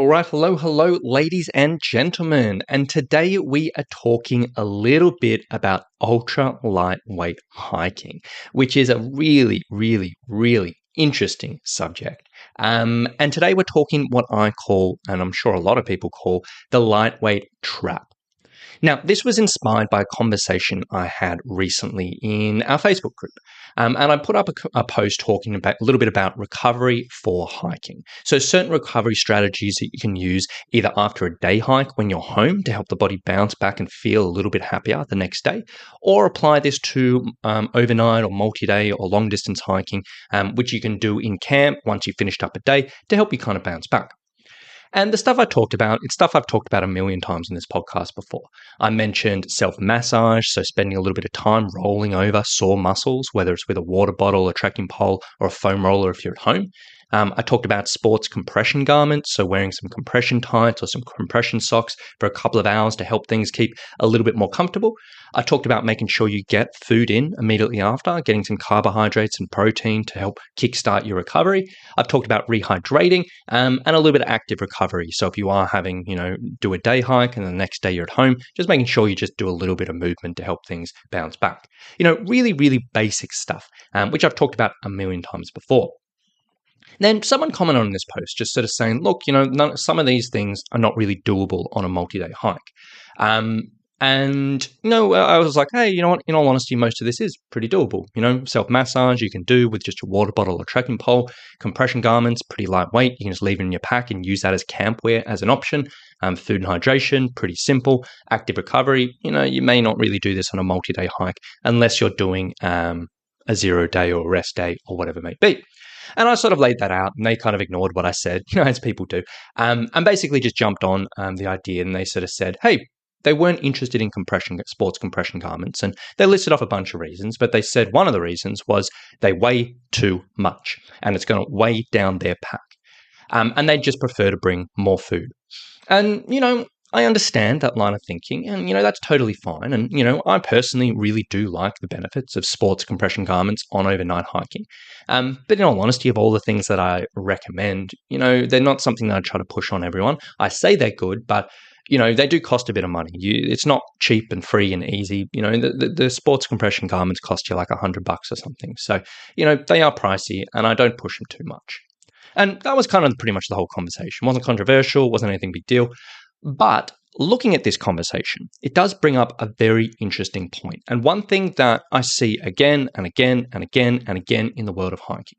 All right, hello, ladies and gentlemen. And today we are talking a little bit about ultra lightweight hiking, which is a really interesting subject. And today we're talking what I call, and I'm sure a lot of people call, the lightweight trap. Now, this was inspired by a conversation I had recently in our Facebook group. And I put up a post talking about a little bit about recovery for hiking. So certain recovery strategies that you can use either after a day hike when you're home to help the body bounce back and feel a little bit happier the next day, or apply this to overnight or multi-day or long-distance hiking, which you can do in camp once you've finished up a day to help you kind of bounce back. And the stuff I talked about, it's stuff I've talked about a million times in this podcast before. I mentioned self-massage, so spending a little bit of time rolling over sore muscles, whether it's with a water bottle, a trekking pole, or a foam roller if you're at home. I talked about sports compression garments, so wearing some compression tights or some compression socks for a couple of hours to help things keep a little bit more comfortable. I talked about making sure you get food in immediately after, getting some carbohydrates and protein to help kickstart your recovery. I've talked about rehydrating and a little bit of active recovery. So if you are having, do a day hike and the next day you're at home, just making sure you just do a little bit of movement to help things bounce back. Really basic stuff, which I've talked about a million times before. Then someone commented on this post just sort of saying, look, some of these things are not really doable on a multi-day hike. I was like, hey, you know what? In all honesty, most of this is pretty doable. Self-massage you can do with just your water bottle or trekking pole. Compression garments, pretty lightweight. You can just leave it in your pack and use that as camp wear as an option. Food and hydration, pretty simple. Active recovery, you may not really do this on a multi-day hike unless you're doing a 0 day or a rest day or whatever it may be. And I sort of laid that out, and they kind of ignored what I said, as people do, and basically just jumped on the idea, and they sort of said, hey, they weren't interested in sports compression garments, and they listed off a bunch of reasons, but they said one of the reasons was they weigh too much, and it's going to weigh down their pack, and they just prefer to bring more food. And, I understand that line of thinking, and, that's totally fine. And, I personally really do like the benefits of sports compression garments on overnight hiking. But in all honesty, of all the things that I recommend, they're not something that I try to push on everyone. I say they're good, but, they do cost a bit of money. It's not cheap and free and easy. The sports compression garments cost you like $100 or something. So, they are pricey, and I don't push them too much. And that was kind of pretty much the whole conversation. It wasn't controversial, wasn't anything big deal. But looking at this conversation, it does bring up a very interesting point. And one thing that I see again and again and again and again in the world of hiking.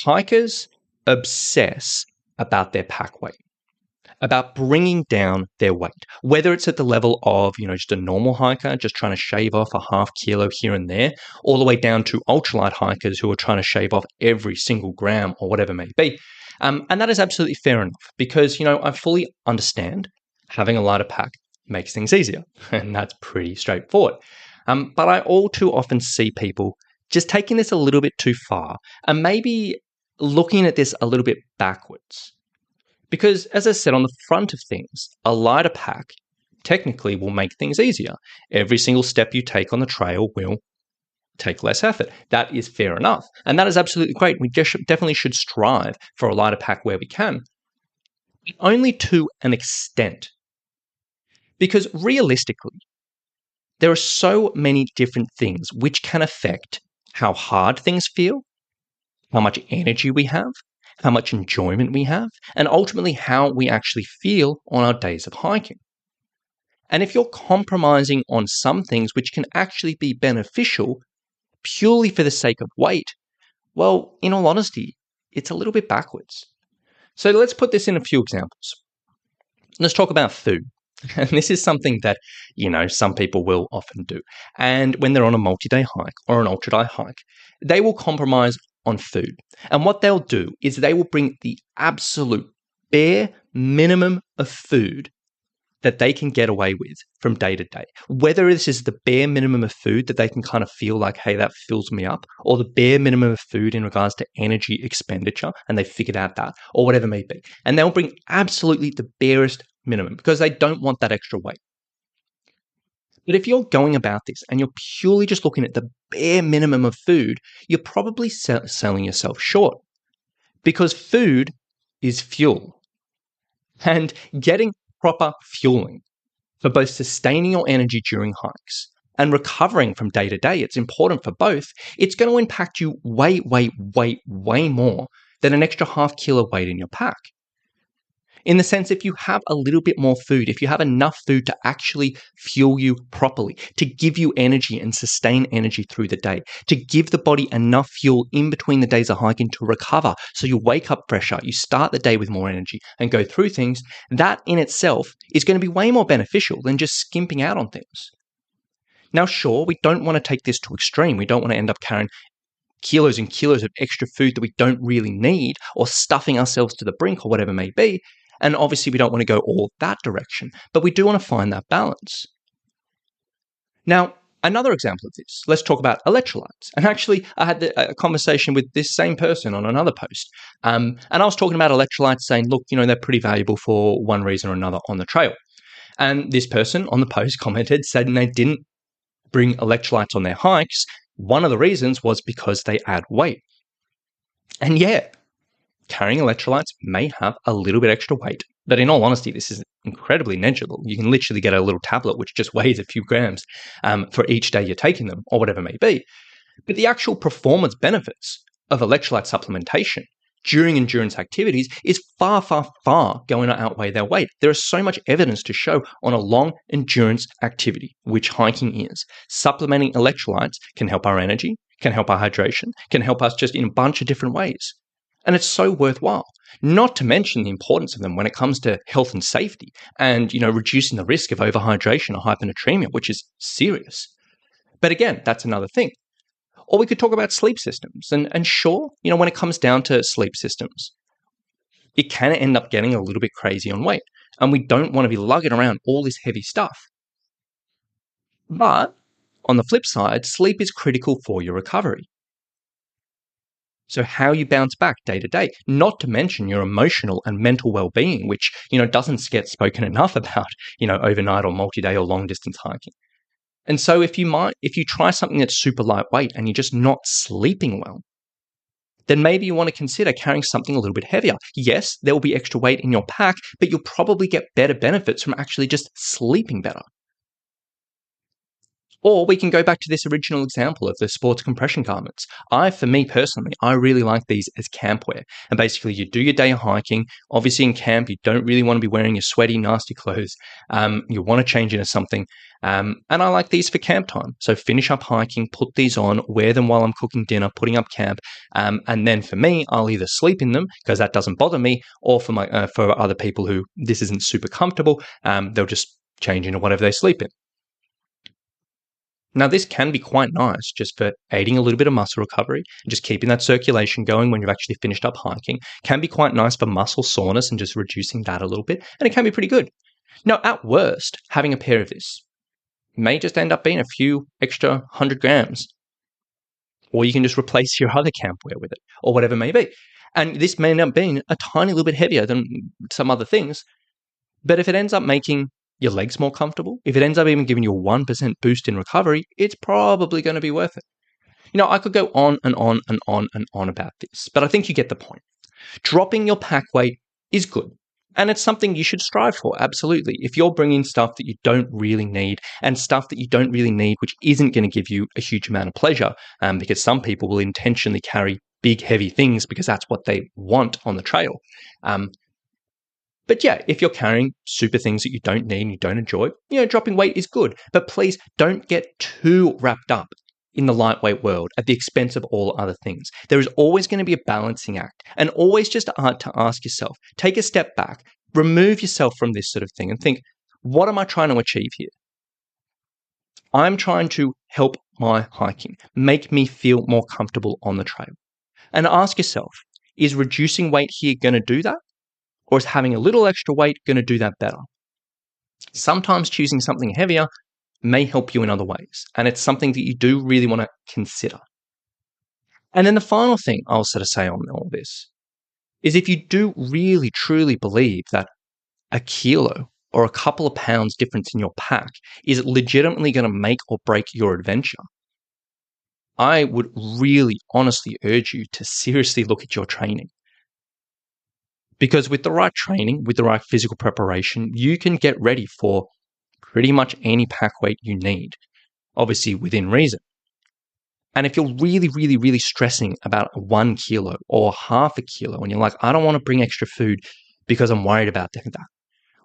Hikers obsess about their pack weight, about bringing down their weight, whether it's at the level of, just a normal hiker, just trying to shave off a half kilo here and there, all the way down to ultralight hikers who are trying to shave off every single gram or whatever it may be. And that is absolutely fair enough because, I fully understand having a lighter pack makes things easier, and that's pretty straightforward. But I all too often see people just taking this a little bit too far and maybe looking at this a little bit backwards. Because, as I said, on the front of things, a lighter pack technically will make things easier. Every single step you take on the trail will take less effort. That is fair enough. And that is absolutely great. We definitely should strive for a lighter pack where we can, only to an extent. Because realistically, there are so many different things which can affect how hard things feel, how much energy we have, how much enjoyment we have, and ultimately how we actually feel on our days of hiking. And if you're compromising on some things which can actually be beneficial purely for the sake of weight, well, in all honesty, it's a little bit backwards. So let's put this in a few examples. Let's talk about food. And this is something that, some people will often do. And when they're on a multi-day hike or an ultra-day hike, they will compromise on food. And what they'll do is they will bring the absolute bare minimum of food that they can get away with from day to day. Whether this is the bare minimum of food that they can kind of feel like, hey, that fills me up, or the bare minimum of food in regards to energy expenditure, and they figured out that, or whatever it may be. And they'll bring absolutely the barest minimum because they don't want that extra weight. But if you're going about this and you're purely just looking at the bare minimum of food, you're probably selling yourself short because food is fuel. And getting proper fueling for both sustaining your energy during hikes and recovering from day to day, it's important for both. It's going to impact you way, way, way, way more than an extra half kilo weight in your pack. In the sense, if you have a little bit more food, if you have enough food to actually fuel you properly, to give you energy and sustain energy through the day, to give the body enough fuel in between the days of hiking to recover, so you wake up fresher, you start the day with more energy and go through things, that in itself is going to be way more beneficial than just skimping out on things. Now, sure, we don't want to take this to extreme. We don't want to end up carrying kilos and kilos of extra food that we don't really need, or stuffing ourselves to the brink, or whatever it may be. And obviously, we don't want to go all that direction, but we do want to find that balance. Now, another example of this, let's talk about electrolytes. And actually, I had a conversation with this same person on another post. And I was talking about electrolytes, saying, look, they're pretty valuable for one reason or another on the trail. And this person on the post commented, said they didn't bring electrolytes on their hikes. One of the reasons was because they add weight. And yeah, carrying electrolytes may have a little bit extra weight, but in all honesty, this is incredibly negligible. You can literally get a little tablet which just weighs a few grams for each day you're taking them, or whatever it may be. But the actual performance benefits of electrolyte supplementation during endurance activities is far, far, far going to outweigh their weight. There is so much evidence to show on a long endurance activity, which hiking is. Supplementing electrolytes can help our energy, can help our hydration, can help us just in a bunch of different ways. And it's so worthwhile, not to mention the importance of them when it comes to health and safety and, reducing the risk of overhydration or hyponatremia, which is serious. But again, that's another thing. Or we could talk about sleep systems. And sure, when it comes down to sleep systems, it can end up getting a little bit crazy on weight. And we don't want to be lugging around all this heavy stuff. But on the flip side, sleep is critical for your recovery. So how you bounce back day to day, not to mention your emotional and mental well-being, which, doesn't get spoken enough about, overnight or multi-day or long distance hiking. And so if you try something that's super lightweight and you're just not sleeping well, then maybe you want to consider carrying something a little bit heavier. Yes, there will be extra weight in your pack, but you'll probably get better benefits from actually just sleeping better. Or we can go back to this original example of the sports compression garments. For me personally, I really like these as camp wear. And basically, you do your day of hiking. Obviously, in camp, you don't really want to be wearing your sweaty, nasty clothes. You want to change into something. And I like these for camp time. So finish up hiking, put these on, wear them while I'm cooking dinner, putting up camp. And then for me, I'll either sleep in them because that doesn't bother me, or for other people who this isn't super comfortable, they'll just change into whatever they sleep in. Now, this can be quite nice just for aiding a little bit of muscle recovery and just keeping that circulation going when you've actually finished up hiking. Can be quite nice for muscle soreness and just reducing that a little bit. And it can be pretty good. Now, at worst, having a pair of this may just end up being a few extra 100 grams. Or you can just replace your other camp wear with it, or whatever it may be. And this may end up being a tiny little bit heavier than some other things. But if it ends up making your legs more comfortable, if it ends up even giving you a 1% boost in recovery, it's probably going to be worth it. I could go on and on and on and on about this, but I think you get the point. Dropping your pack weight is good, and it's something you should strive for, absolutely. If you're bringing stuff that you don't really need, and stuff that you don't really need which isn't going to give you a huge amount of pleasure, because some people will intentionally carry big, heavy things because that's what they want on the trail. But yeah, if you're carrying super things that you don't need and you don't enjoy, dropping weight is good. But please don't get too wrapped up in the lightweight world at the expense of all other things. There is always going to be a balancing act, and always just to ask yourself, take a step back, remove yourself from this sort of thing and think, what am I trying to achieve here? I'm trying to help my hiking, make me feel more comfortable on the trail. And ask yourself, is reducing weight here going to do that? Or is having a little extra weight going to do that better? Sometimes choosing something heavier may help you in other ways, and it's something that you do really want to consider. And then the final thing I'll sort of say on all this is, if you do really truly believe that a kilo or a couple of pounds difference in your pack is legitimately going to make or break your adventure, I would really honestly urge you to seriously look at your training. Because with the right training, with the right physical preparation, you can get ready for pretty much any pack weight you need, obviously within reason. And if you're really, really, really stressing about 1 kilo or half a kilo, and you're like, I don't want to bring extra food because I'm worried about that,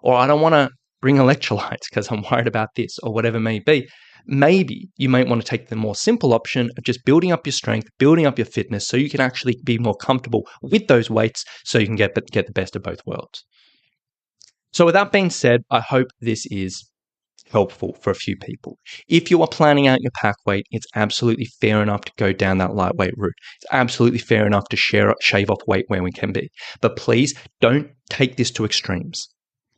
or I don't want to bring electrolytes because I'm worried about this, or whatever it may be, maybe you might want to take the more simple option of just building up your strength, building up your fitness, so you can actually be more comfortable with those weights, so you can get the best of both worlds. So with that being said, I hope this is helpful for a few people. If you are planning out your pack weight, it's absolutely fair enough to go down that lightweight route. It's absolutely fair enough to shave off weight where we can be. But please don't take this to extremes.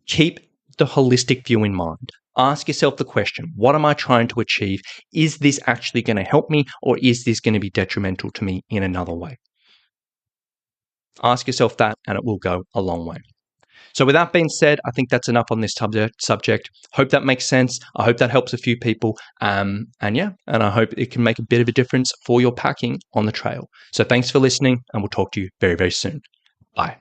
Keep the holistic view in mind. Ask yourself the question, what am I trying to achieve? Is this actually going to help me, or is this going to be detrimental to me in another way? Ask yourself that, and it will go a long way. So with that being said, I think that's enough on this subject. Hope that makes sense. I hope that helps a few people. And I hope it can make a bit of a difference for your packing on the trail. So thanks for listening, and we'll talk to you very, very soon. Bye.